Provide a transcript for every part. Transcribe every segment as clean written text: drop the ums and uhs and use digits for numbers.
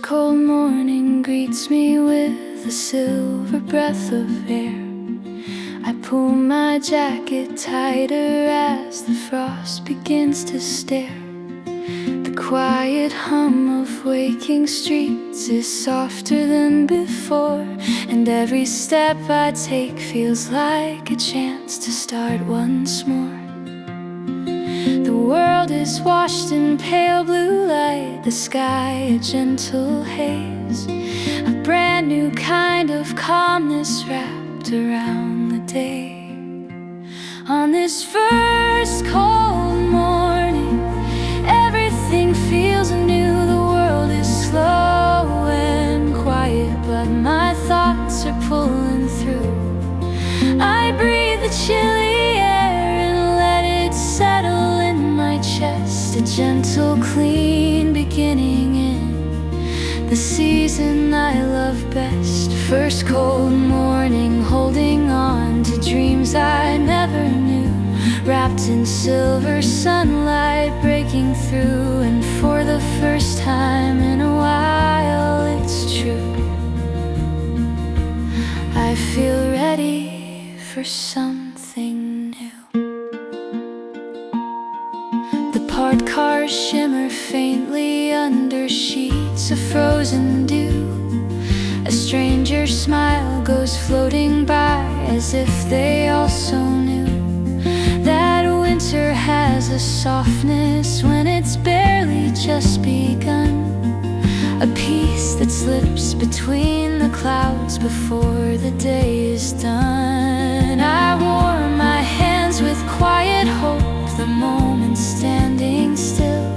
cold morning greets me with a silver breath of air. I pull my jacket tighter as the frost begins to stare. The quiet hum of waking streets is softer than before, and every step I take feels like a chance to start once more. The world is washed in pale blue light, the sky a gentle haze, a brand new kind of calmness wrapped around the day. On this first cold morning, everything feels new. The world is slow and quiet, but my thoughts are pulling through. I breathe the chilly air and let it settle in my chest, a gentle, clean beginning in the season I love best. First cold morning, holding on to dreams I never knew, wrapped in silver sunlight breaking through. And for the first time in a while, it's true, I feel ready for something new. The parked cars shimmer faintly under sheets of frozen dew. A stranger's smile goes floating by as if they also knew that winter has a softness when it's barely just begun, a peace that slips between the clouds before the day is done. I warm my hands with quiet hope, the moment standing still.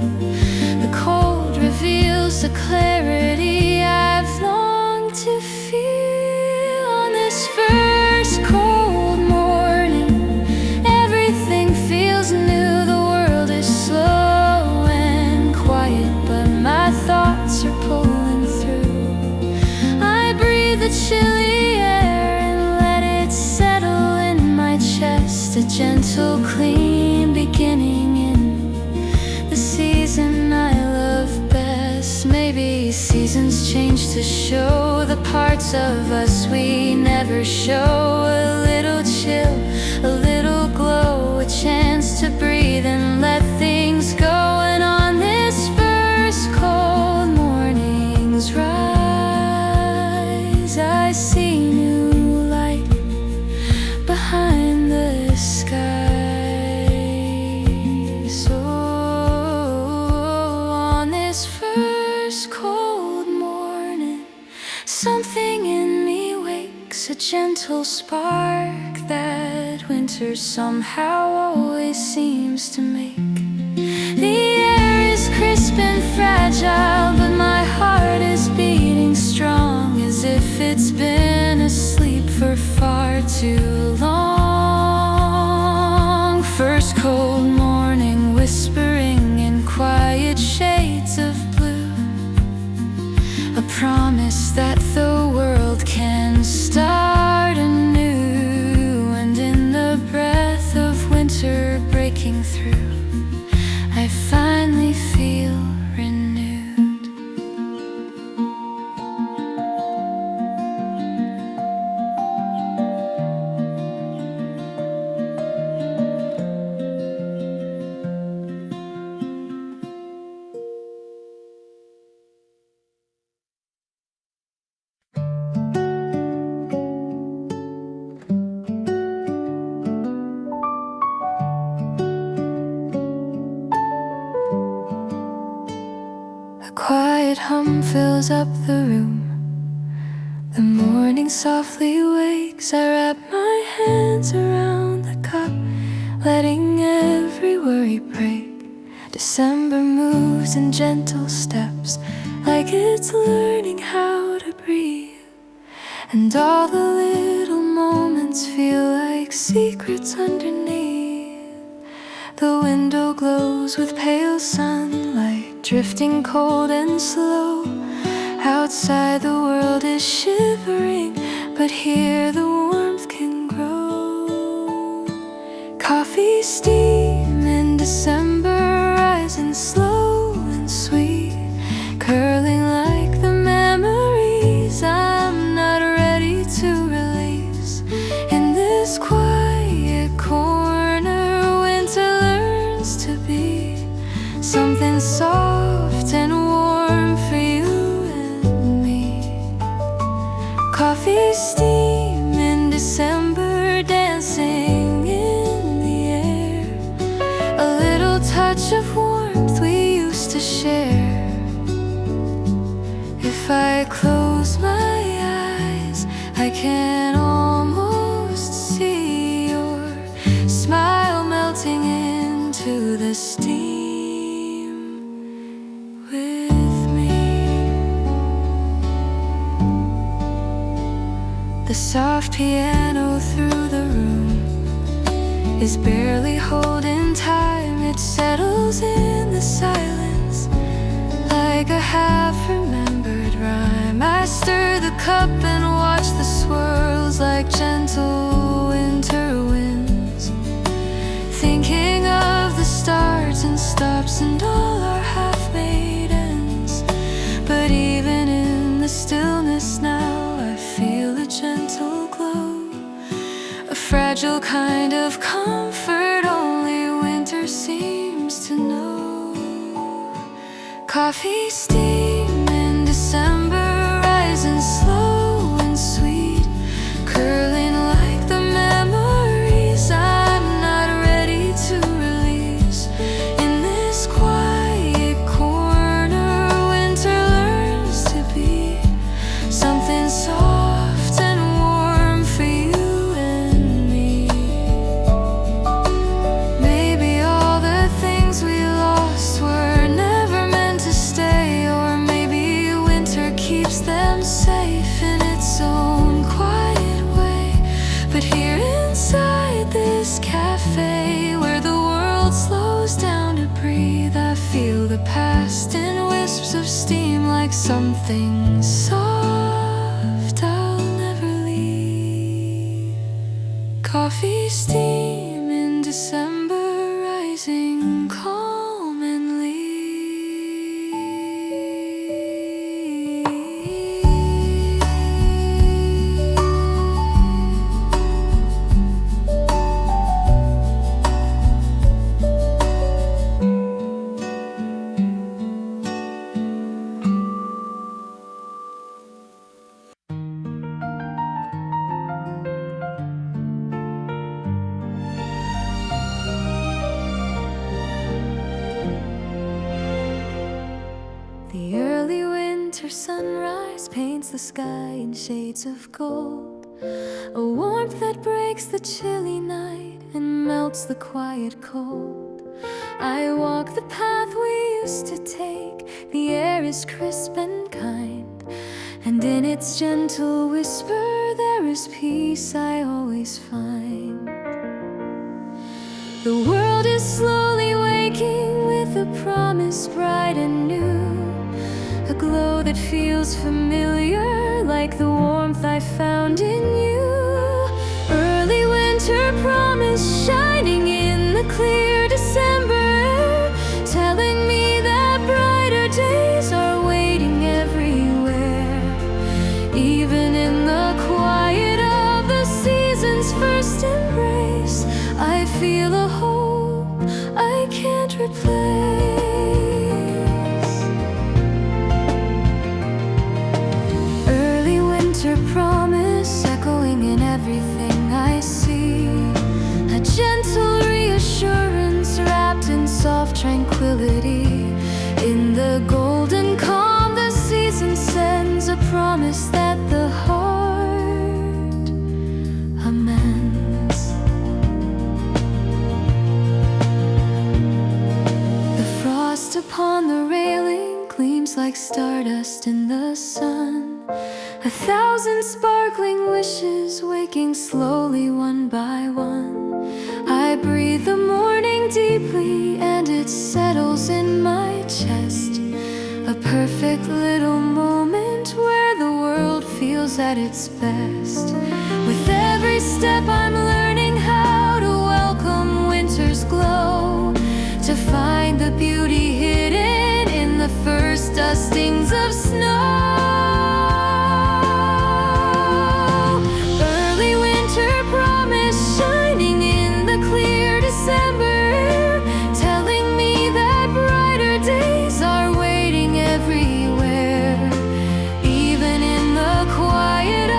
The cold reveals the clarity I've longed to feel. On this first cold morning, everything feels new. The world is slow and quiet, but my thoughts are pulling through. I breathe the chilly air and let it settle in my chest, a gentle, clean beginning in the season I love best. Maybe seasons change to show the parts of us we never show. A little chill, a little glow, a chance to breathe and let things go. And on this first cold morning's rise, I see new light behind the sky. So on this first cold morning, something in me wakes, a gentle spark that winter somehow always seems to make. The air is crisp and fragile, but my heart is beating strong, as if it's been asleep for far too long. First cold morning, whispering in quiet shades of blue, a promise that the world can start anew. And in the breath of winter breaking through, I finally feel renewed. A quiet hum fills up the room. The morning softly wakes. I wrap my hands around the cup, letting every worry break. December moves in gentle steps, like it's learning how to breathe. And all the little moments feel like secrets underneath. The window glows with pale sunlight, drifting cold and slow. Outside the world is shivering, but here the warmth can grow. Coffee steam in December, rising slow and sweet, curling like the Coffee steam in December, dancing in the air, a little touch of warmth we used to share. If I close my eyes, I can almost see your smile melting into the steam with me. The soft piano through the room is barely holding time. It settles in the silence like a half-remembered rhyme. I stir the cup and watch the swirls like gentle winter winds, thinking of the starts and stops and all our half-made ends. But even in the stillness now, I feel a gentle glow, a fragile kind of comfort only winter seems to know. Coffee steam in December, rising slow and sweet, curling like the memories I'm not ready to release. In this quiet corner, winter learns to be something soft and warm for you and me. Maybe all the things we lost were never meant to stay, or maybe winter keeps them safe in its own quiet way. But here inside this cafe, where the world slows down to breathe, I feel the past in wisps of steam, like something soft I'll never leave. Coffee steam in December, rising calmly. The early winter sunrise paints the sky in shades of gold, a warmth that breaks the chilly night and melts the quiet cold. I walk the path we used to take, the air is crisp and kind, and in its gentle whisper there is peace I always find. The world is slowly waking with a promise bright and new, a glow that feels familiar, like the warmth I found in you. Early winter promise shining in the clear December air, telling me that brighter days are waiting everywhere. Even in the quiet of the season's first embrace, I feel a hope I can't replace. Promise echoing in everything I see, a gentle reassurance wrapped in soft tranquility. In the golden calm the season sends a promise that the heart amends. The frost upon the railing gleams like stardust in the sun, a thousand sparkling wishes waking slowly one by one. I breathe the morning deeply and it settles in my chest, a perfect little moment where the world feels at its best. With every step I'm learning how to welcome winter's glow, to find the beauty hidden in the first dustings of snow. Everywhere, even in the quiet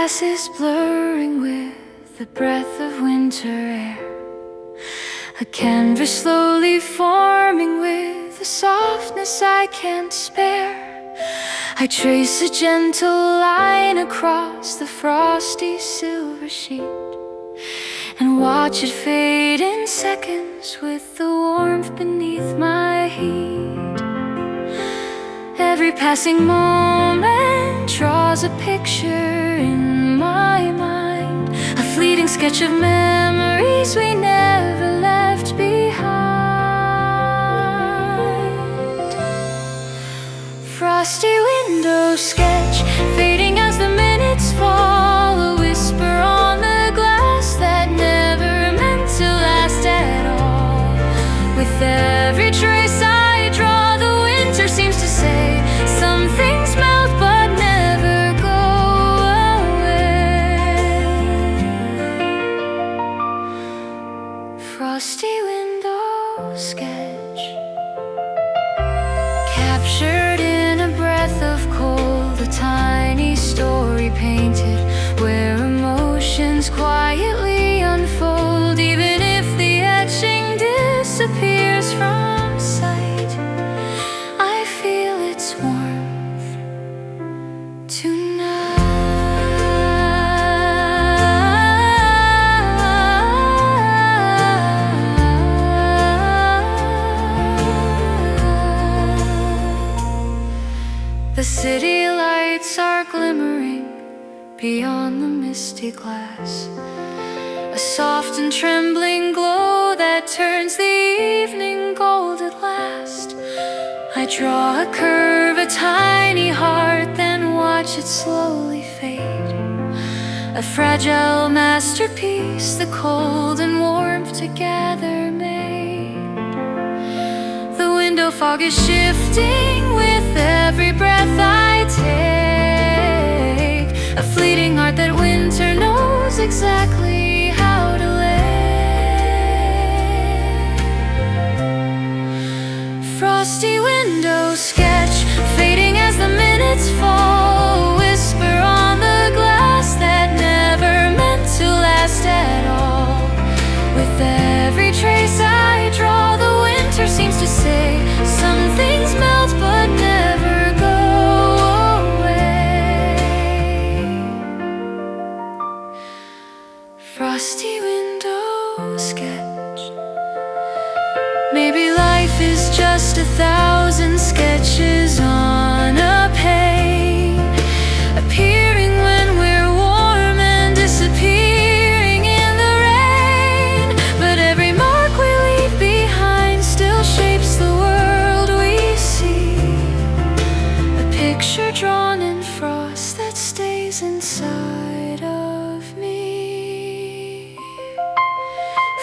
passes blurring with the breath of winter air, a canvas slowly forming with a softness I can't spare. I trace a gentle line across the frosty silver sheet and watch it fade in seconds with the warmth beneath my heat. Every passing moment draws a picture in my mind, a fleeting sketch of memories we never left behind. Frosty window sketch, fading as the minutes fall, a whisper on the glass that never meant to last at all. With every trace I draw, the winter seems to say, some things melt but never go away. Frosty window sketch, captured in a breath of cold, a tiny story painted where emotions quietly unfold. Even if the etching disappears from sight, I feel its warmth tonight. The city lights are glimmering beyond the misty glass, a soft and trembling glow that turns the evening gold at last. I draw a curve, a tiny heart, then watch it slowly fade, a fragile masterpiece the cold and warmth together made. The window fog is shifting with every breath I take, a fleeting art that winter knows exactly how to lay. Frosty window sketch, fading as the minutes fall, a whisper on the glass that never meant to last at all. With every trace I draw, the winter seems to say, some things melt but never go away. Frosty window sketch, maybe life is just 1,000 sketches on a page, appearing when we're warm and disappearing in the rain. But every mark we leave behind still shapes the world we see, a picture drawn in frost that stays inside of me.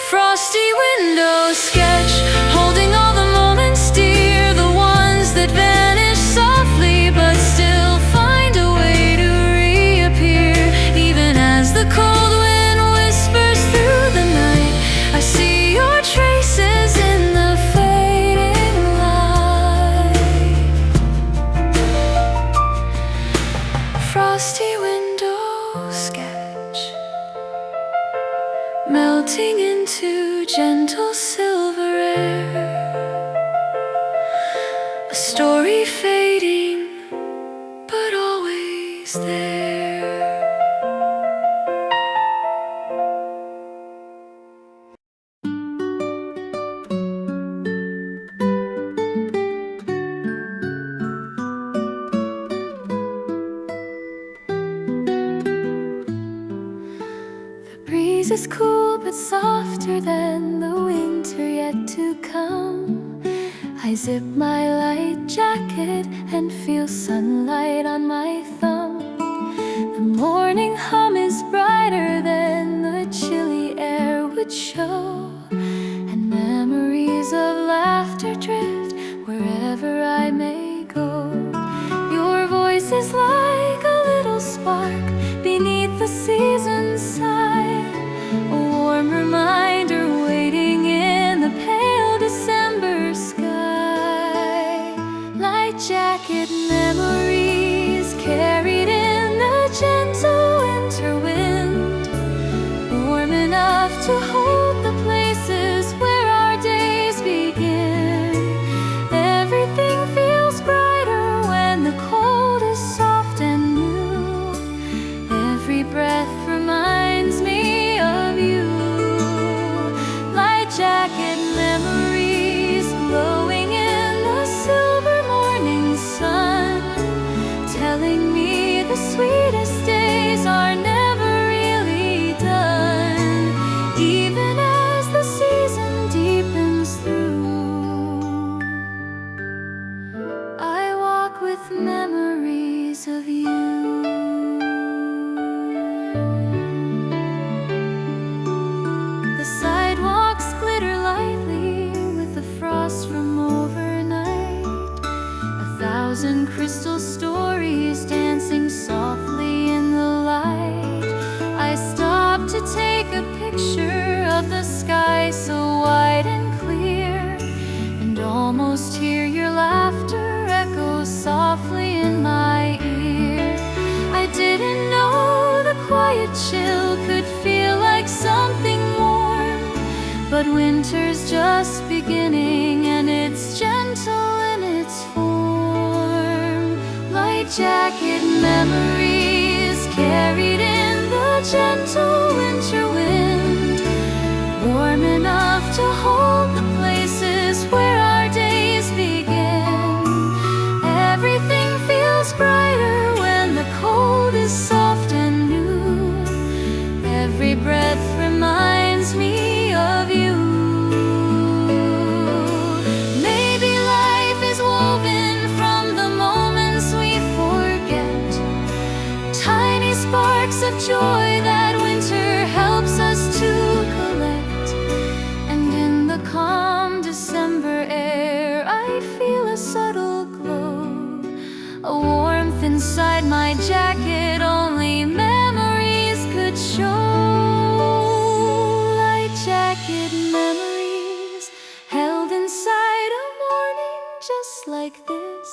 Frosty window sketch, holding all the moments dear, the ones that vanish softly but still find a way to reappear. Even as the cold wind whispers through the night, I see your traces in the fading light. Frosty window sketch, melting into gentle silver air, a story fading but always there. The breeze is cool but softer than the winter yet to come. I zip my light jacket and feel sunlight on my thumb. The morning hum is brighter than the chilly air would show, and memories of laughter drift wherever I may go. Your voice is like a little spark beneath the season's side, a warm reminder waiting in the pale December sky. Light jacket memories carried in the gentle winter enough to hold the places where our days begin. Everything feels brighter when the cold is soft and new. Every breath reminds me of you. Light jacket memories glowing in the silver morning sun, telling me the sweetest days are never really done. Even as the season deepens through, I walk with memories of you. The sidewalks glitter lightly with the frost from overnight. 1,000 crystal stories dancing softly in the light. I stop to take a picture of the sky so wide and clear, and almost hear your laughter echo softly in my ear. I didn't know the quiet chill could feel like something warm, but winter's just beginning and it's gentle in its form. Light jacket memories carried in the gentle winter wind, warm enough to hold the places where our days begin. Everything feels brighter when the cold is soft and new. Every breath reminds me of you. Maybe life is woven from the moments we forget, tiny sparks of joy that winter helps us to collect. And in the calm December air, I feel a subtle glow, a warmth inside my jacket only memories could show. Light jacket memories held inside a morning just like this,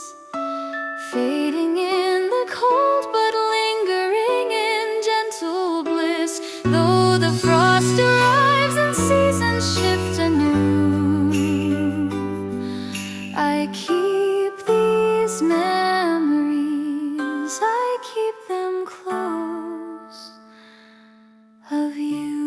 fading in the cold but lingering in gentle bliss. Though the frost arrives and seasons shift anew, I keep these memories, I keep them close, of you.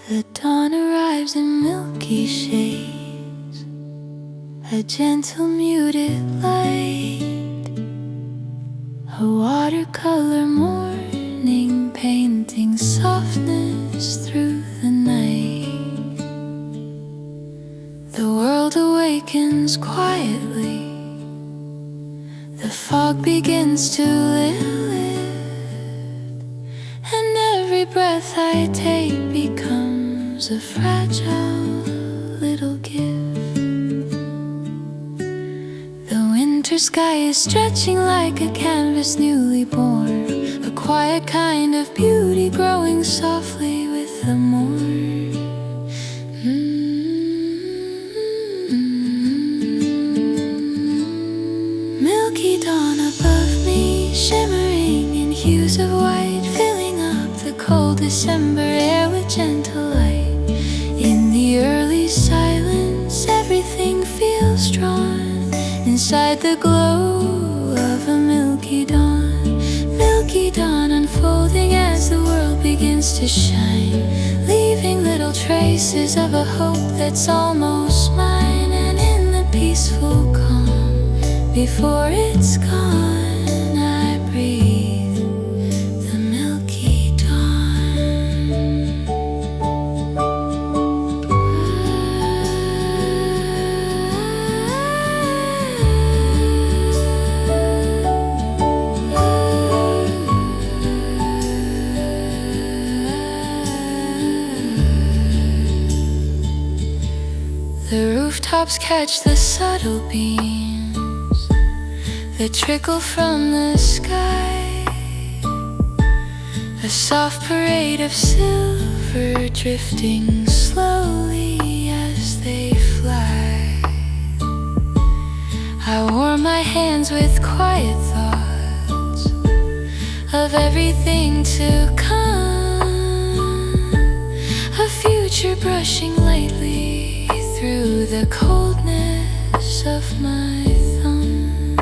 The dawn arrives in milky shades, a gentle muted light, a watercolor morning painting softness through the night. The world awakens quietly, the fog begins to lift, and every breath I take becomes a fragile little gift. The winter sky is stretching like a canvas newly born, a quiet kind of beauty growing softly with the morn. Milky dawn above me, shimmering in hues of white, filling up the cold December air with gentle light. In the early silence, everything feels drawn inside the glow of a milky dawn unfolding as the world begins to shine, leaving little traces of a hope that's almost mine. And in the peaceful calm, before it's gone, I breathe the milky dawn. rooftops catch the subtle beams that trickle from the sky, a soft parade of silver drifting slowly as they fly. I warm my hands with quiet thoughts of everything to come, a future brushing lightly through the coldness of my thumb.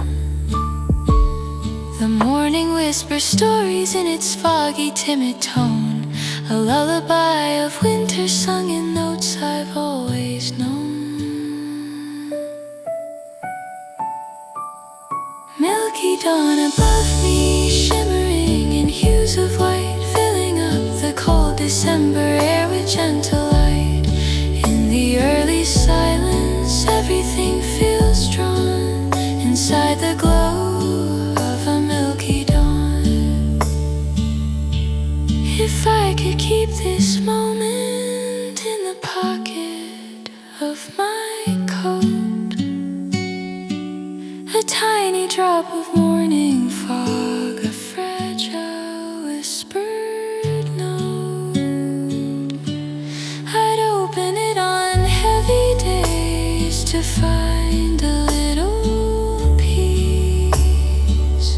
The morning whispers stories in its foggy, timid tone, a lullaby of winter sung in notes I've always known. Milky dawn above me, shimmering in hues of white, filling up the cold December air with gentle light. In the early silence, everything feels drawn inside the glow of a milky dawn. If I could keep this moment in the pocket of my coat, a tiny drop of morning fog, a fragile whispered note, I'd open it on heavy days to find a little peace,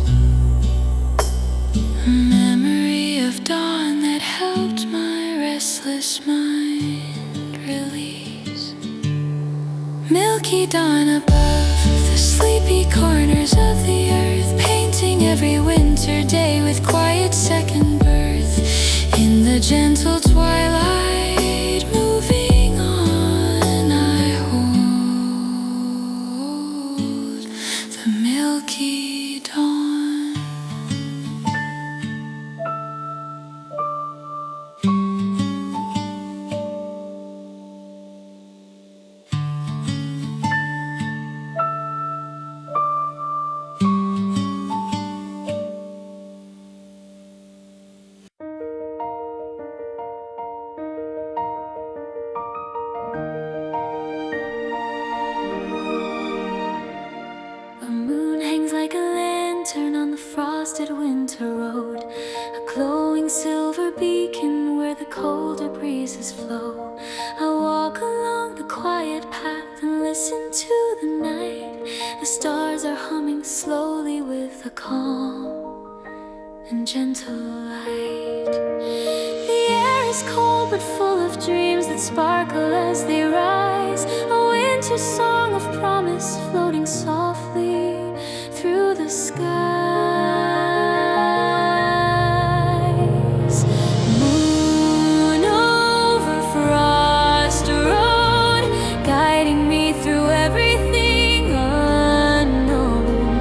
a memory of dawn that helped my restless mind release. Milky dawn above the sleepy corners of the earth, painting every winter day with quiet second birth. In the gentle twilight, moving on, I hold the milky dawn. Like a lantern on the frosted winter road, a glowing silver beacon where the colder breezes flow. I walk along the quiet path and listen to the night. The stars are humming slowly with a calm and gentle light. The air is cold but full of dreams that sparkle as they rise, a winter song of promise floating softly through the skies. Moon over frost road, guiding me through everything unknown,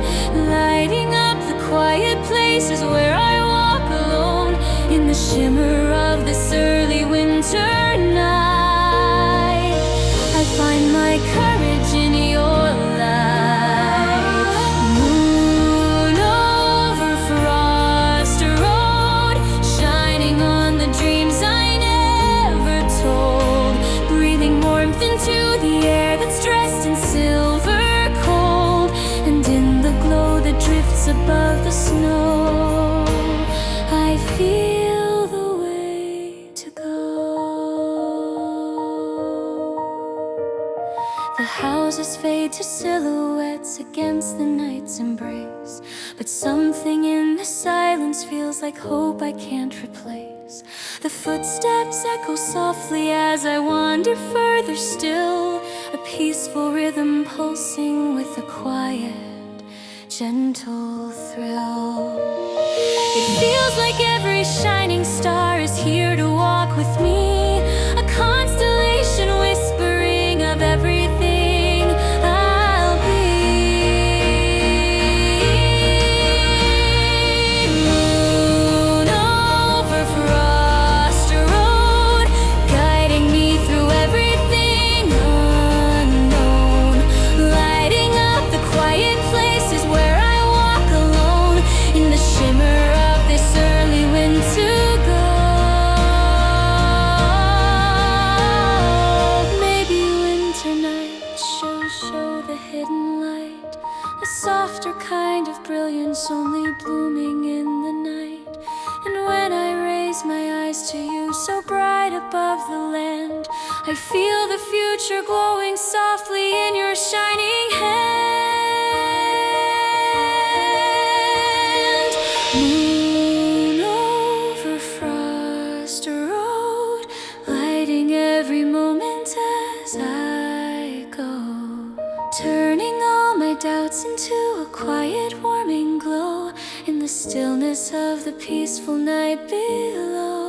lighting up the quiet places where I walk alone in the shimmer of this early winter night. I find my courage in your light. Moon over frost road, shining on the dreams I never told, breathing warmth into the air that's dressed in silver cold, and in the glow that drifts above the snow, I feel the way to go. The houses fade to silhouettes against the night's embrace, but something in the silence feels like hope I can't replace. The footsteps echo softly as I wander further still, a peaceful rhythm pulsing with a quiet, gentle thrill. It feels like every shining star is here to walk with me, a constellation whispering of everything I'll be. Moon over frost road, guiding me through everything unknown, lighting up the quiet places where I walk alone in the shimmer of this early winter glow. bright above the land. I feel the future glowing softly in your shining hand. Moon over Frost Road, lighting every moment as I go, turning all my doubts into a quiet, warming glow in the stillness of the peaceful night below.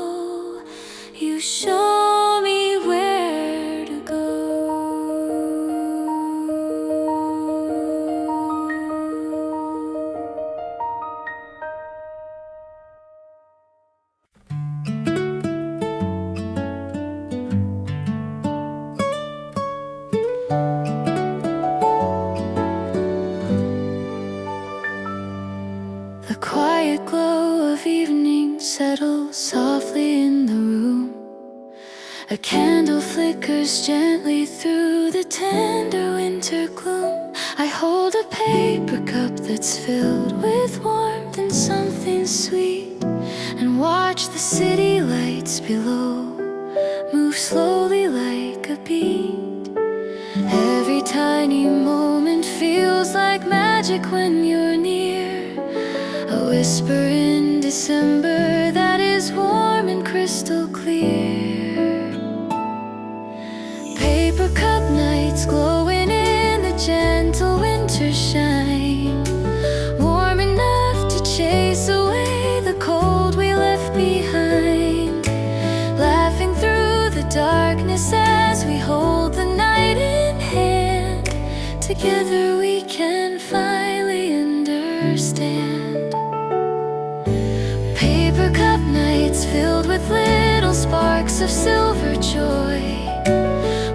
You show me where to go. The quiet glow of evening settles softly in the room. A candle flickers gently through the tender winter gloom. I hold a paper cup that's filled with warmth and something sweet, and watch the city lights below move slowly like a beat. Every tiny moment feels like magic when you're near, a whisper in December that is warm and crystal clear. Paper cup nights glowing in the gentle winter shine, warm enough to chase away the cold we left behind. Laughing through the darkness as we hold the night in hand, together we can finally understand. Paper cup nights filled with little sparks of silver joy,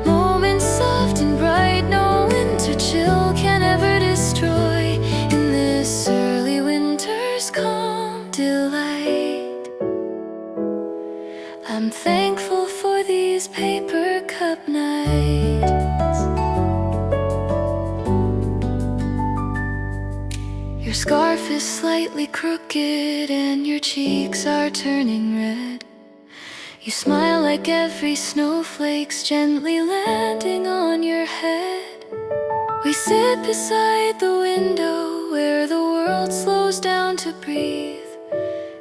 moments soft and bright no winter chill can ever destroy. In this early winter's calm delight, I'm thankful for these paper cup nights. Your scarf is slightly crooked and your cheeks are turning red. You smile like every snowflake's gently landing on your head. We sit beside the window where the world slows down to breathe,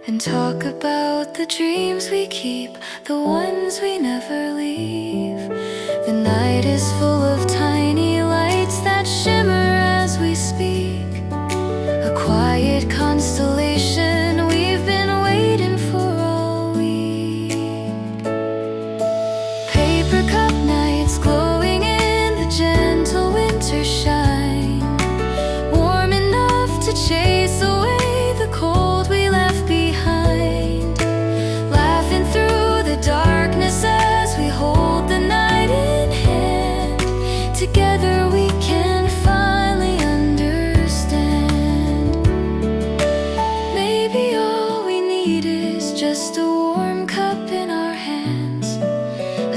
and talk about the dreams we keep, the ones we never leave. The night is full of tiny lights that shimmer as we speak, a quiet constellation we've been waiting for all week. Paper cup nights glowing in the gentle winter shine, warm enough to chase away the cold we left behind. Laughing through the darkness as we hold the night in hand, together we can finally understand. Maybe all we need is just a warm cup in our hands,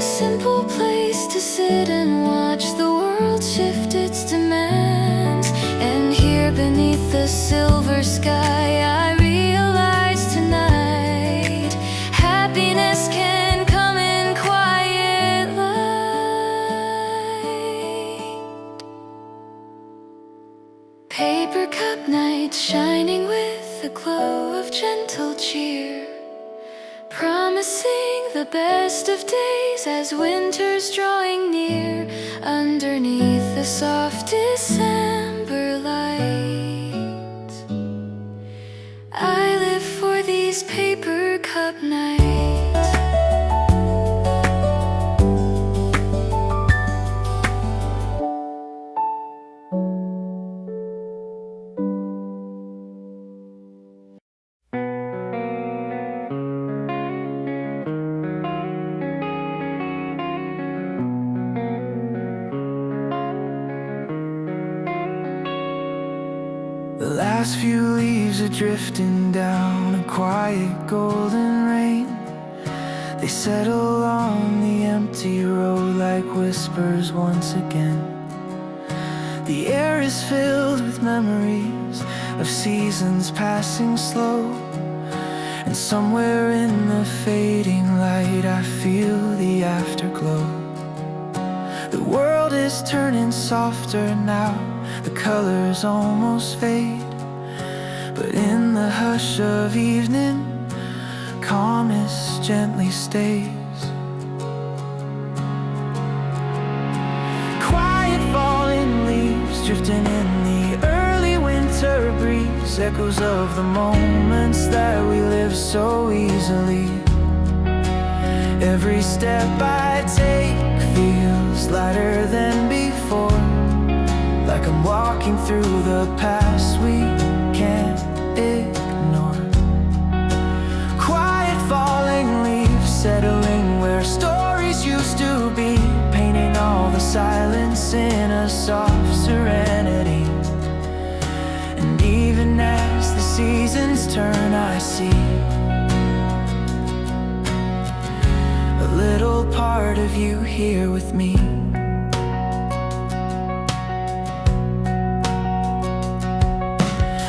a simple place to sit and watch the world shift its demands. And here beneath the silver sky, I realize tonight happiness can come in quiet light. Paper cup nights shining with a glow of gentle cheer, promising the best of days as winter's drawing near. Underneath the soft December lights, I live for these paper cup nights. The last few leaves are drifting down, a quiet golden rain. They settle on the empty road like whispers once again. The air is filled with memories of seasons passing slow, And somewhere in the fading light I feel the afterglow. The world is turning softer now, the colors almost fade, but in the hush of evening, calmness gently stays. Quiet falling leaves drifting in the early winter breeze, echoes of the moments that we live so easily. Every step I take feels lighter than before, like I'm walking through the past we can't ignore. Quiet falling leaves settling where stories used to be, painting all the silence in a soft serenity. And even as the seasons turn, I see a little part of you here with me.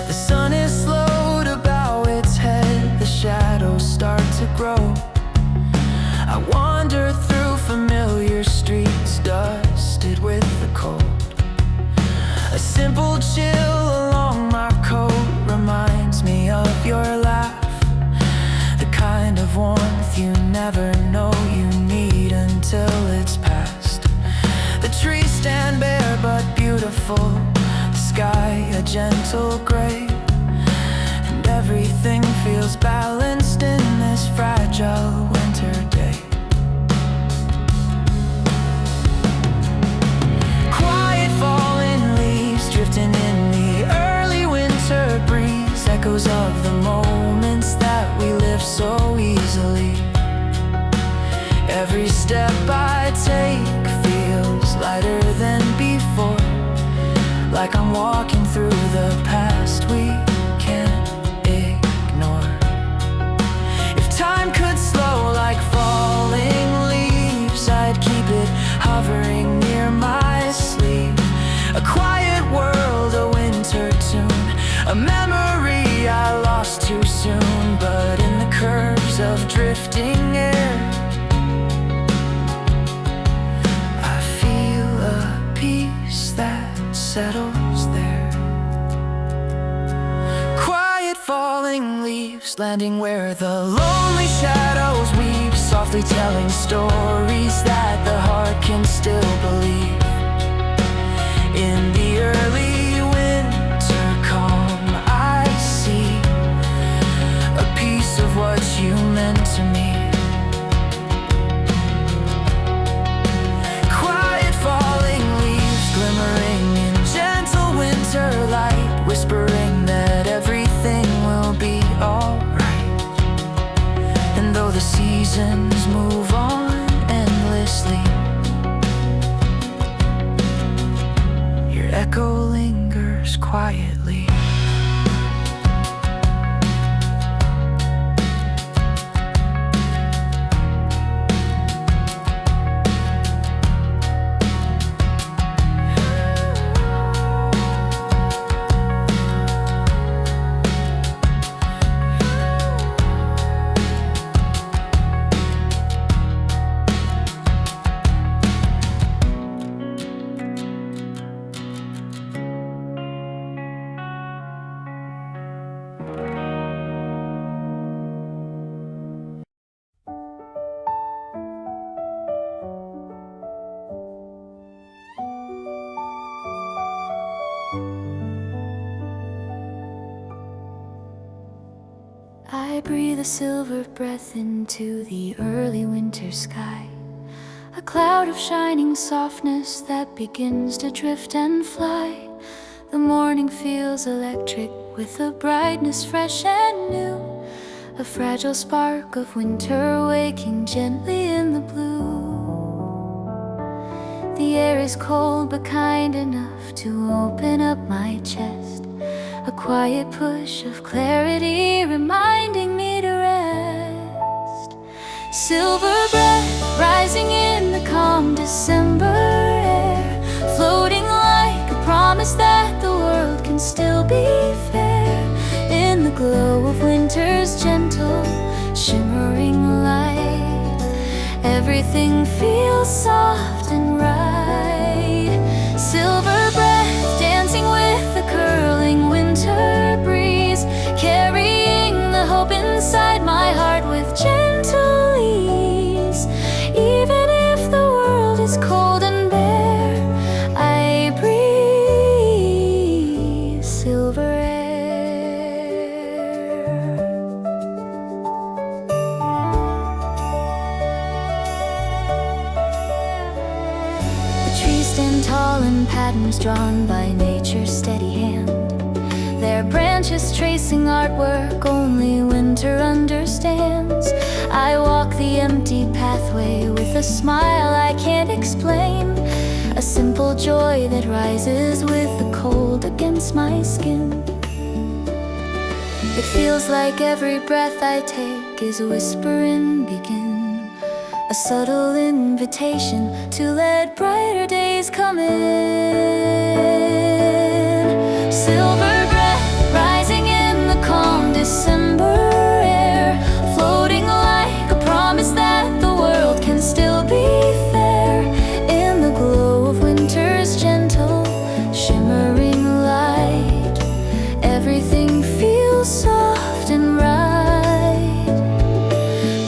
The sun is slow to bow its head, the shadows start to grow. I wander through familiar streets dusted with the cold. A simple chill along my coat reminds me of your laugh, the kind of warmth you never know you need until it's past. The trees stand bare but beautiful, the sky a gentle gray, and everything feels balanced in this fragile winter day. Quiet falling leaves drifting in the early winter breeze, echoes of the moments that we live so easily. Every step I take feels lighter than before, like I'm walking through the past we can't ignore. If time could slow like falling leaves, I'd keep it hovering near my sleeve. A quiet world, a winter tune, a memory I lost too soon. But in the curves of drifting air, I feel a peace that settles there. Quiet falling leaves landing where the lonely shadows weave, softly telling stories that the heart can still believe. In the early winter calm, I see a piece of what you meant to me. Quiet falling leaves glimmering in gentle winter light, whispering that everything will be alright. And though the seasons move on endlessly, your echo lingers quietly. I breathe a silver breath into the early winter sky, a cloud of shining softness that begins to drift and fly. The morning feels electric with a brightness fresh and new, a fragile spark of winter waking gently in the blue. The air is cold but kind enough to open up my chest, a quiet push of clarity reminding me to rest. Silver breath rising in the calm December air, floating like a promise that the world can still be fair. In the glow of winter's gentle Everything feels soft and right. Silver breath dancing with the curling winter breeze, carrying the hope inside my heart with gentle ease. Even if the world is cold and bare, I breathe silver air. The trees stand tall in patterns drawn by nature's steady hand, their branches tracing artwork only winter understands. I walk the empty pathway with a smile I can't explain, a simple joy that rises with the cold against my skin. It feels like every breath I take is a whisper in begin, a subtle invitation to let brighter days come in. Silver breath rising in the calm December air, floating like a promise that the world can still be fair. In the glow of winter's gentle, shimmering light, everything feels soft and right.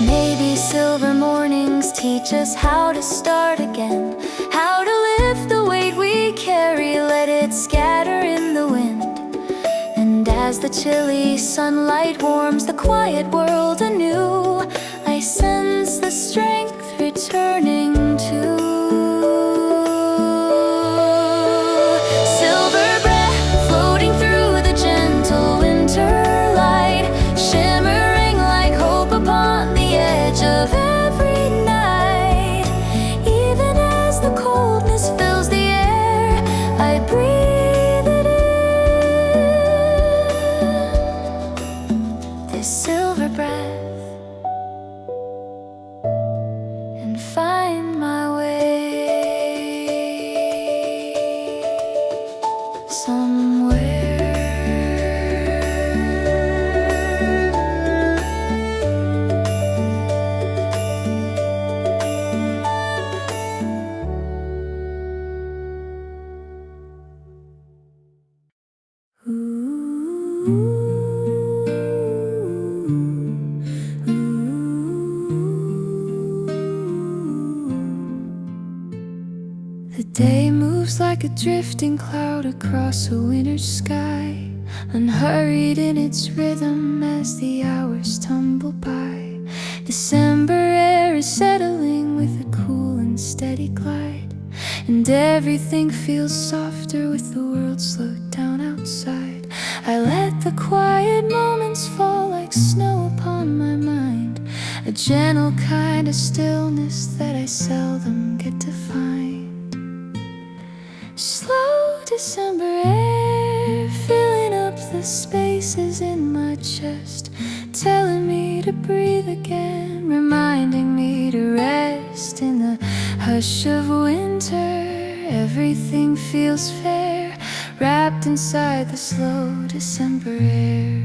Maybe silver mornings teach us how to start again, how to lift the weight we carry, let it scatter in the wind. And as the chilly sunlight warms the quiet world anew, I sense the strength returning too. Silver breath floating through the gentle winter light, shimmering like hope upon the edge of every night. Even as the coldness fills the air, I breathe it in, this silver breath, and find my way somewhere. The day moves like a drifting cloud across a winter sky, unhurried in its rhythm as the hours tumble by. December air is settling with a cool and steady glide, and everything feels softer with the world slowed down outside. I let the quiet moments fall like snow upon my mind, a gentle kind of stillness that I seldom get to find. Slow December air filling up the spaces in my chest, telling me to breathe again, reminding me to rest. In the hush of winter, everything feels fair, wrapped inside the slow December air.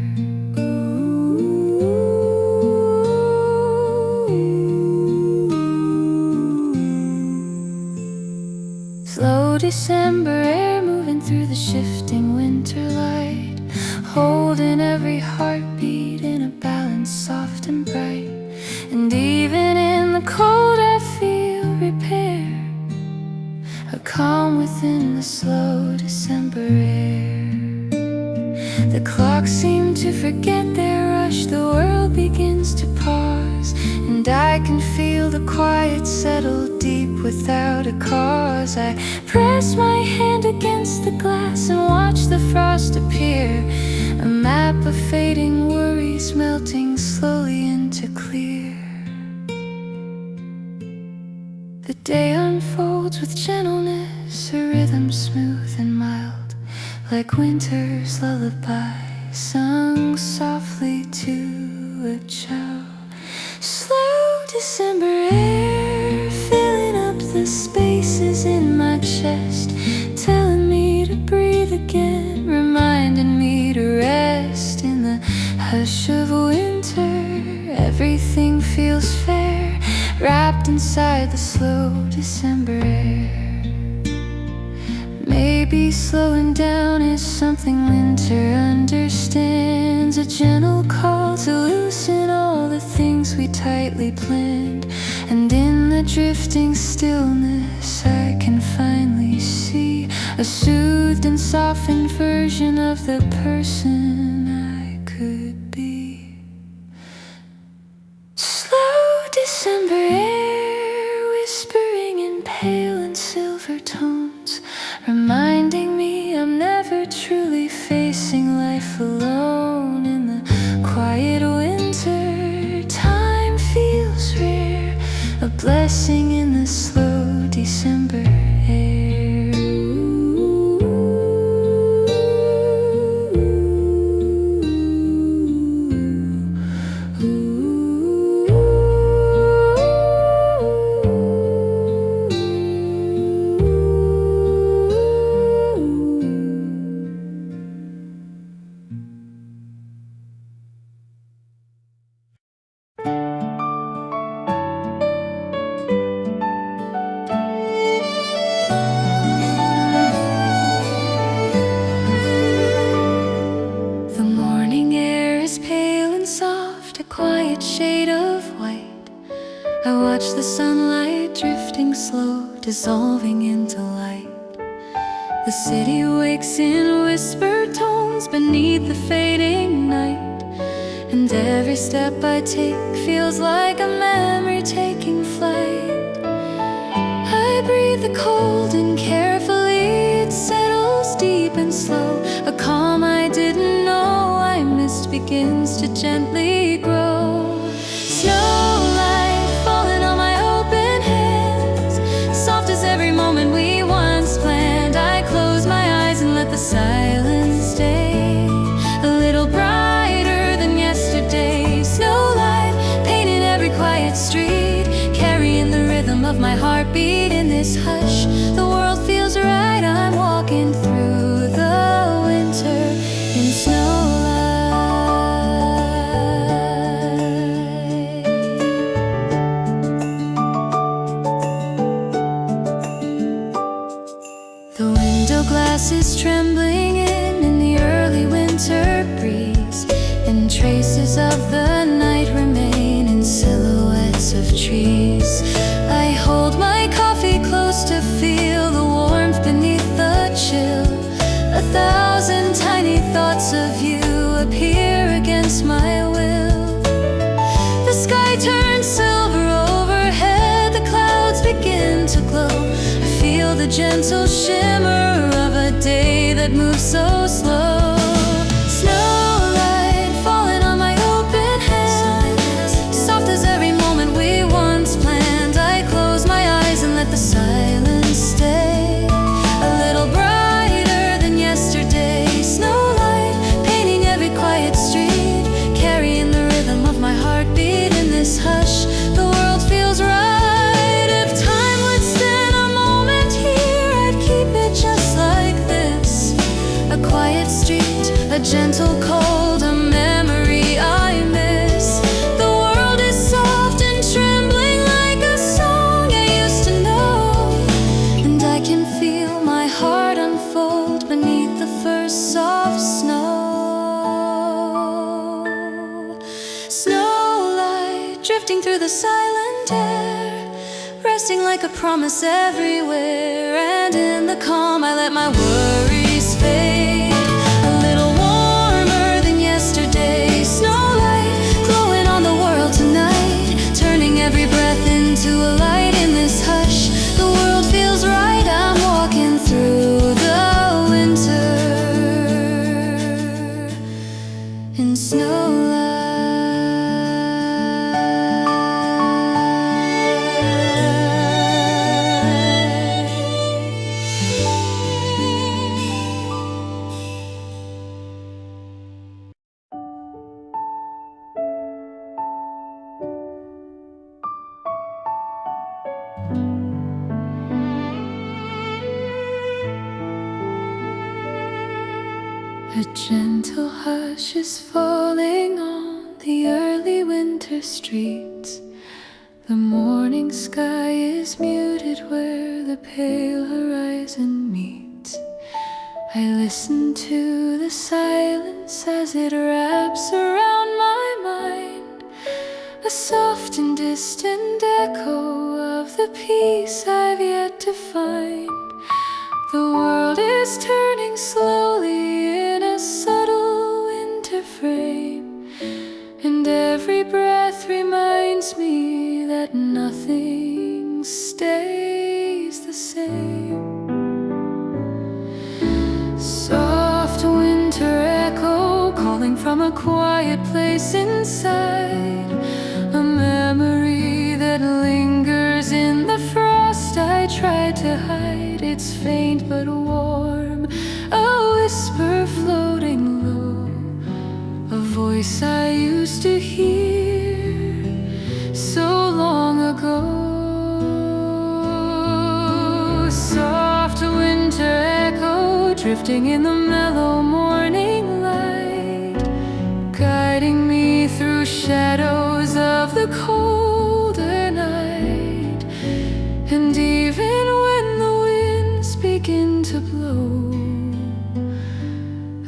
Slow December air moving through the shifting winter light, holding every heartbeat in a balance soft and bright. And even in the cold I feel repair, a calm within the slow December air. The clocks seem to forget their rush, the world begins to pause, and I can feel the quiet settle deep without a cause. I press my hand against the glass and watch the frost appear, a map of fading worries melting slowly into clear. The day unfolds with gentleness, a rhythm smooth and mild, like winter's lullaby sung softly to a child. Slow December air filling up the spaces in my chest, telling me to breathe again, reminding me to rest. In the hush of winter, everything feels fair, wrapped inside inside the slow December air. Maybe slowing down is something winter understands, a gentle call to loosen all the things we tightly planned. And in the drifting stillness I can finally see a soothed and softened version of the person I could be. Slow December air, whispering in pale and silver tones, reminding me I'm never truly facing life alone. In the quiet winter, time feels rare, a blessing in the slow December air. A quiet shade of white, I watch the sunlight drifting slow, dissolving into light. The city wakes in whispered tones beneath the fading night, and every step I take feels like a memory taking flight. I breathe the cold and carefully it settles deep and slow. A calm I didn't know I missed begins to gently grow. Snowlight falling on my open hands, soft as every moment we once planned. I close my eyes and let the silence stay, a little brighter than yesterday. Snowlight painting every quiet street, carrying the rhythm of my heartbeat. In this hush, the world feels right. I'm walking through the winter in snowlight. The window glass is trembling in the early winter breeze, and traces of the night remain in silhouettes of trees. I hold my coffee close to feel the warmth beneath the chill. 1,000 tiny thoughts of you appear against my will. The sky turns silver overhead, the clouds begin to glow. I feel the gentle shimmer of a day that moves so slow. Snowlight falling on my open hands, soft as every moment we once planned. I close my eyes and let the silence stay, a little brighter than yesterday. Snowlight painting every quiet street, carrying the rhythm of my heartbeat. In this hush, the world feels right. If time would stand a moment here, I'd keep it just like this, a quiet street, a gentle cold, a memory I miss. The world is soft and trembling like a song I used to know, and I can feel my heart unfold beneath the first soft snow. Snowlight drifting through the silent air, resting like a promise everywhere. And in the calm I let my worries fade, a little warmer than yesterday. Snowlight glowing on the world tonight, turning every breath into a light. In this hush, the world feels right. I'm walking through the winter in snowlight. A gentle hush is falling on the early winter streets. The morning sky is muted where the pale horizon meets. I listen to the silence as it wraps around my mind, a soft and distant echo of the peace I've yet to find. The world is turning slowly in a subtle winter frame, and every breath reminds me that nothing stays the same. Soft winter echo calling from a quiet place inside, a memory that lingers in the frost I tried to hide. It's faint but warm, a whisper floating low, a voice I used to hear so long ago. Soft winter echo drifting in the mellow morning light, guiding me through shadows of the colder night. And even when the winds begin to blow,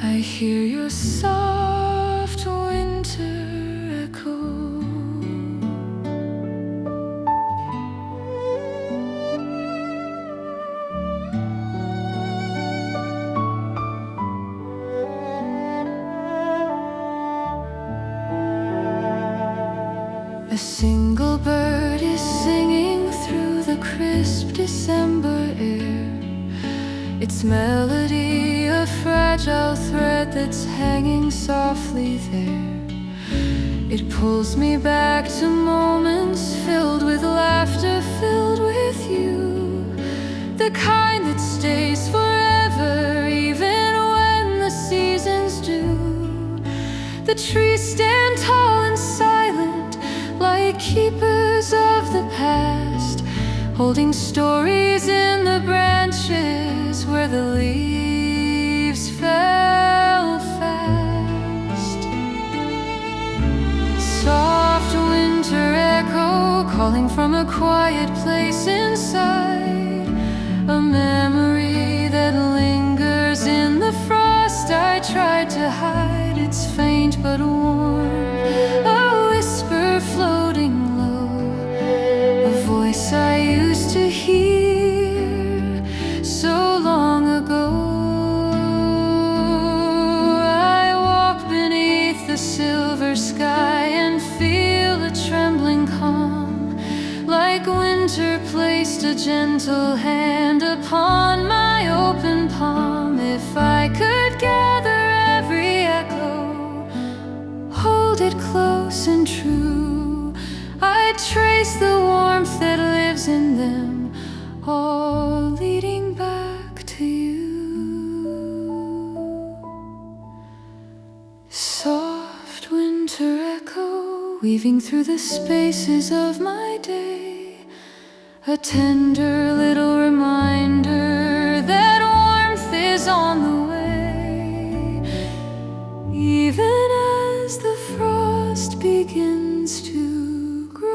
I hear your soft winter echo. A single bird is singing through the crisp December air, its melody a fragile thread that's hanging softly there. It pulls me back to moments filled with laughter, filled with you, the kind that stays forever even when the seasons do. The trees stand tall and silent like keepers of the past, holding stories in the branches where the leaves fell fast. Soft winter echo calling from a quiet place inside, a memory that lingers in the frost I tried to hide. It's faint but warm, a whisper floating low, a voice I used to hear so long ago. I walk beneath the silver sky and feel a trembling calm, like winter placed a gentle hand upon my open palm. If I could gather every echo, hold it close and true, I'd trace the warmth that lives in them, all leading back to you. Soft winter echo weaving through the spaces of my day, a tender little reminder that warmth is on the way, even as the frost begins to grow.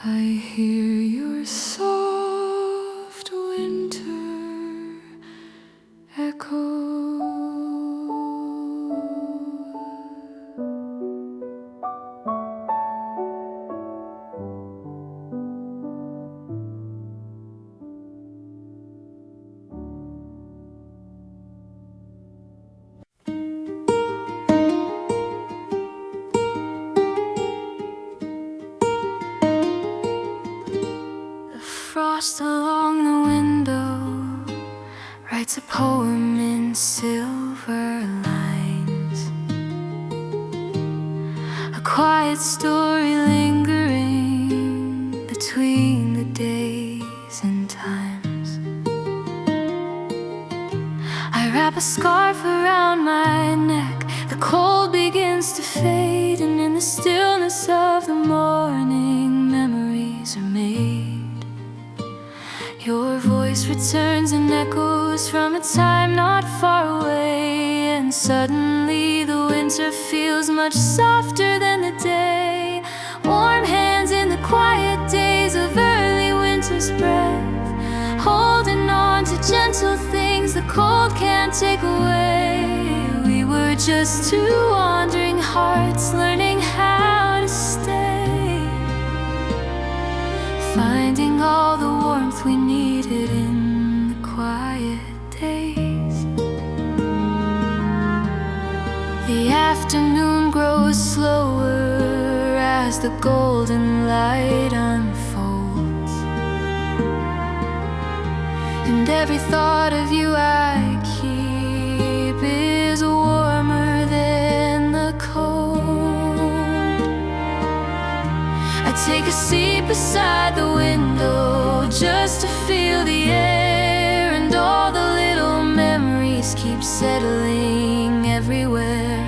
I hear your soft winter echo. Frost along the window writes a poem in silver lines, a quiet story lingering between the days and times. I wrap a scarf around my neck, the cold begins to fade, and in the stillness of the morning memories are made. Your voice returns and echoes from a time not far away, and suddenly the winter feels much softer than the day. Warm hands in the quiet days of early winter's breath, holding on to gentle things the cold can't take away. We were just two wandering hearts learning how to stay, finding all the warmth we needed in the quiet days. The afternoon grows slower as the golden light unfolds, and every thought of you I keep is warmer than the cold. I take a seat beside the window just to feel the air, and all the little memories keep settling everywhere.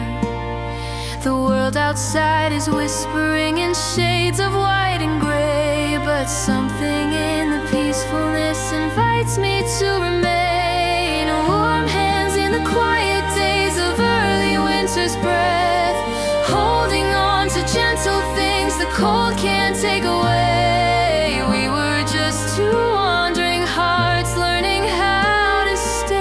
The world outside is whispering in shades of white and gray, but something in the peacefulness invites me to remain. Warm hands in the quiet days of early winter's breath, holding on to gentle things the cold can't take away. We were just two wandering hearts learning how to stay.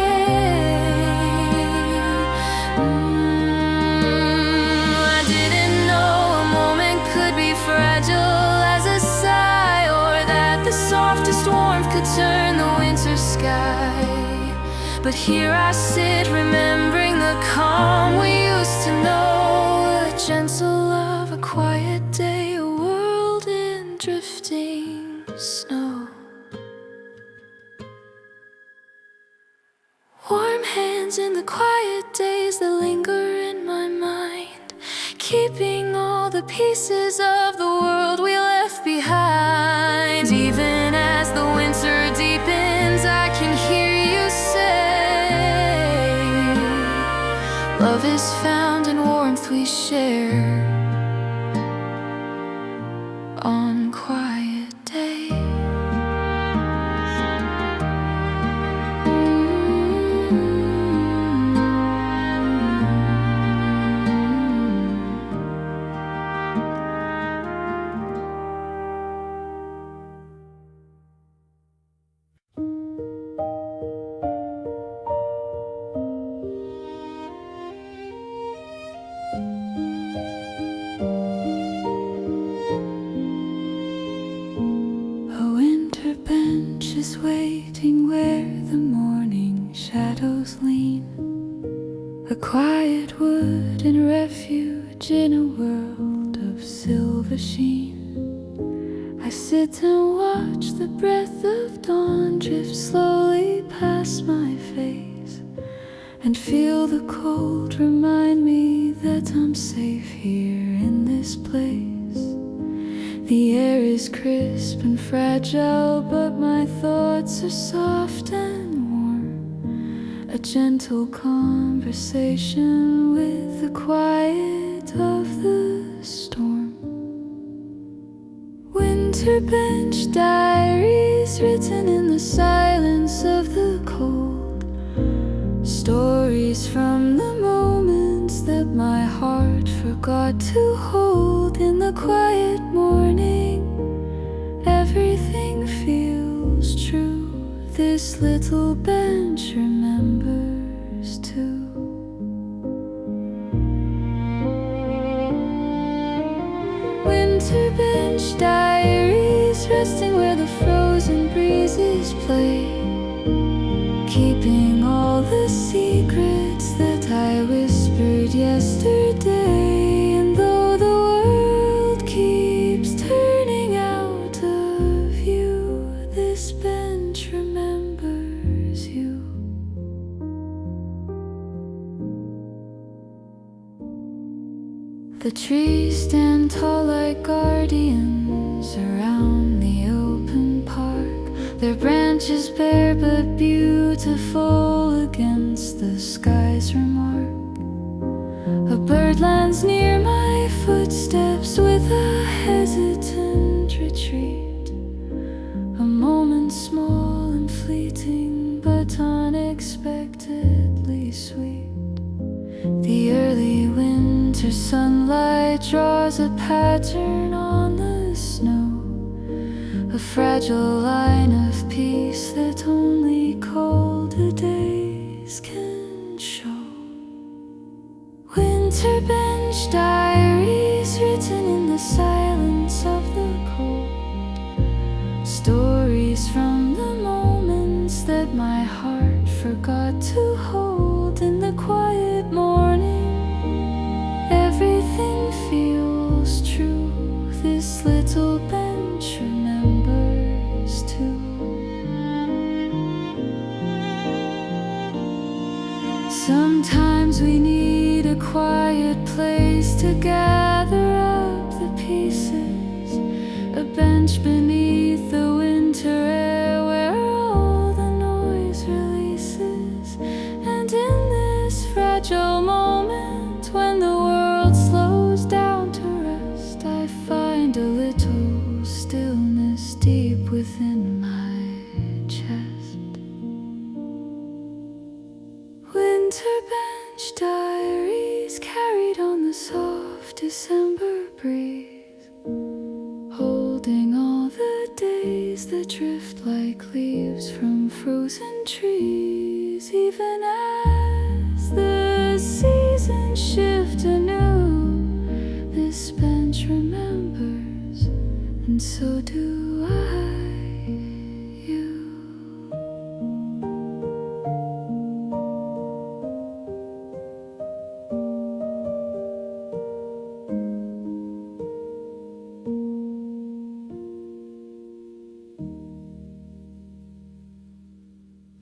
I didn't know a moment could be fragile as a sigh, or that the softest warmth could turn the winter sky. But here I sit, remembering the calm we used to know, a gentle love, a quiet day, a world in drifting snow. Warm hands in the quiet days that linger in my mind, keeping all the pieces of the world we left behind. Even as the winter deepens, I can hear you say, love is found in warmth we share on quiet days. Is waiting where the morning shadows lean, a quiet wooden refuge in a world of silver sheen. I sit and watch the breath of dawn drift slowly past my face, and feel the cold remind me that I'm safe here in this place. The air is crisp and fragile, but my thoughts are soft and warm, a gentle conversation with the quiet of the storm. Winter bench diaries written in the silence of the cold, stories from the moments that my heart forgot to hold. In the quiet morning, everything feels true. This little bench remembers too. Winter bench diaries, resting where the frozen breezes play, keeping all the secrets that I whispered yesterday. And though the world keeps turning out of view, this bench remembers you. The trees stand tall like guardians around the open park, their branches bare but beautiful against the sky's remark. A bird lands near my footsteps with a hesitant retreat, a moment small and fleeting but unexpectedly sweet. sunlight draws a pattern on the snow, a fragile line of peace that only colder days can show. Winter bench diaries written in the silence of the cold, stories from the moments that my heart forgot to hold. In the quiet morning, everything feels true. This little bench remembers too. Sometimes we need a quiet place to gather up the pieces, a bench beneath the winter air where all the noise releases. And in this fragile moment, when the world slows down to rest, I find a little stillness deep within my chest. Winter bench diaries carried on the soft December breeze, holding all the days that drift like leaves from frozen trees. Even